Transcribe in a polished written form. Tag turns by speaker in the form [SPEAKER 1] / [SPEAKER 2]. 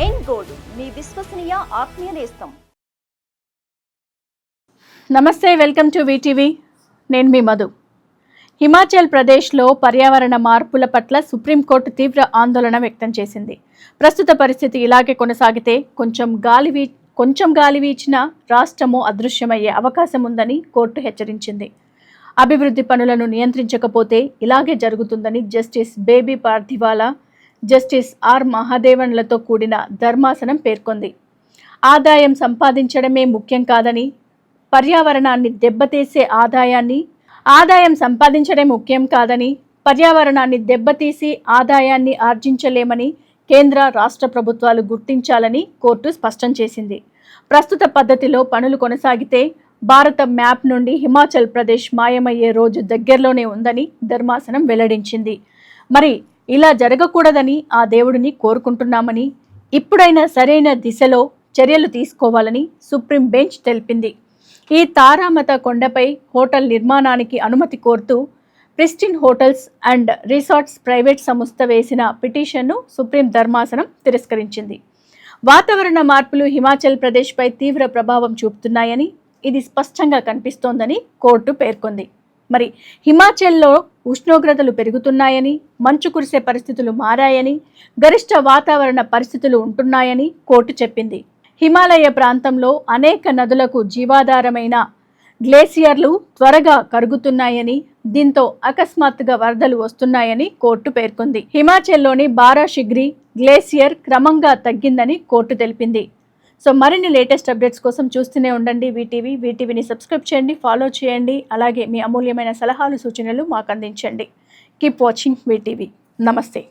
[SPEAKER 1] ఎన్ gold మీ విశ్వసనీయ ఆత్మీయ నేస్తం.
[SPEAKER 2] నమస్తే, వెల్కమ్ టు వీటీవీ. నేను మీ మధు. హిమాచల్ ప్రదేశ్లో పర్యావరణ మార్పుల పట్ల సుప్రీంకోర్టు తీవ్ర ఆందోళన వ్యక్తం చేసింది. ప్రస్తుత పరిస్థితి ఇలాగే కొనసాగితే కొంచెం గాలి వీచినా రాష్ట్రము అదృశ్యమయ్యే అవకాశం ఉందని కోర్టు హెచ్చరించింది. అభివృద్ధి పనులను నియంత్రించకపోతే ఇలాగే జరుగుతుందని justice JB Pardiwala, justice R మహాదేవన్లతో కూడిన ధర్మాసనం పేర్కొంది. ఆదాయం సంపాదించడమే ముఖ్యం కాదని, పర్యావరణాన్ని దెబ్బతీసే ఆదాయాన్ని ఆర్జించలేమని కేంద్ర రాష్ట్ర ప్రభుత్వాలు గుర్తించాలని కోర్టు స్పష్టం చేసింది. ప్రస్తుత పద్ధతిలో పనులు కొనసాగితే భారత మ్యాప్ నుండి హిమాచల్ ప్రదేశ్ మాయమయ్యే రోజు దగ్గరలోనే ఉందని ధర్మాసనం వెల్లడించింది. మరి ఇలా జరగకూడదని ఆ దేవుడిని కోరుకుంటున్నామని, ఇప్పుడైనా సరైన దిశలో చర్యలు తీసుకోవాలని సుప్రీం బెంచ్ తెలిపింది. ఈ తారామత కొండపై హోటల్ నిర్మాణానికి అనుమతి కోరుతూ Pristyn hotels and resorts private సంస్థ వేసిన పిటిషన్ను సుప్రీం ధర్మాసనం తిరస్కరించింది. వాతావరణ మార్పులు హిమాచల్ ప్రదేశ్పై తీవ్ర ప్రభావం చూపుతున్నాయని ఇది స్పష్టంగా కనిపిస్తోందని కోర్టు పేర్కొంది. మరి హిమాచల్లో ఉష్ణోగ్రతలు పెరుగుతున్నాయని, మంచు కురిసే పరిస్థితులు మారాయని, గరిష్ట వాతావరణ పరిస్థితులు ఉంటున్నాయని కోర్టు చెప్పింది. హిమాలయ ప్రాంతంలో అనేక నదులకు జీవాధారమైన గ్లేసియర్లు త్వరగా కరుగుతున్నాయని, దీంతో అకస్మాత్తుగా వరదలు వస్తున్నాయని కోర్టు పేర్కొంది. హిమాచల్లోని బారాషిగ్రి గ్లేసియర్ క్రమంగా తగ్గిందని కోర్టు తెలిపింది. సో మరిన్ని లేటెస్ట్ అప్డేట్స్ కోసం చూస్తూనే ఉండండి వీటీవీని సబ్స్క్రైబ్ చేయండి, ఫాలో చేయండి. అలాగే మీ అమూల్యమైన సలహాలు, సూచనలు మాకు అందించండి. Keep watching VTV. నమస్తే.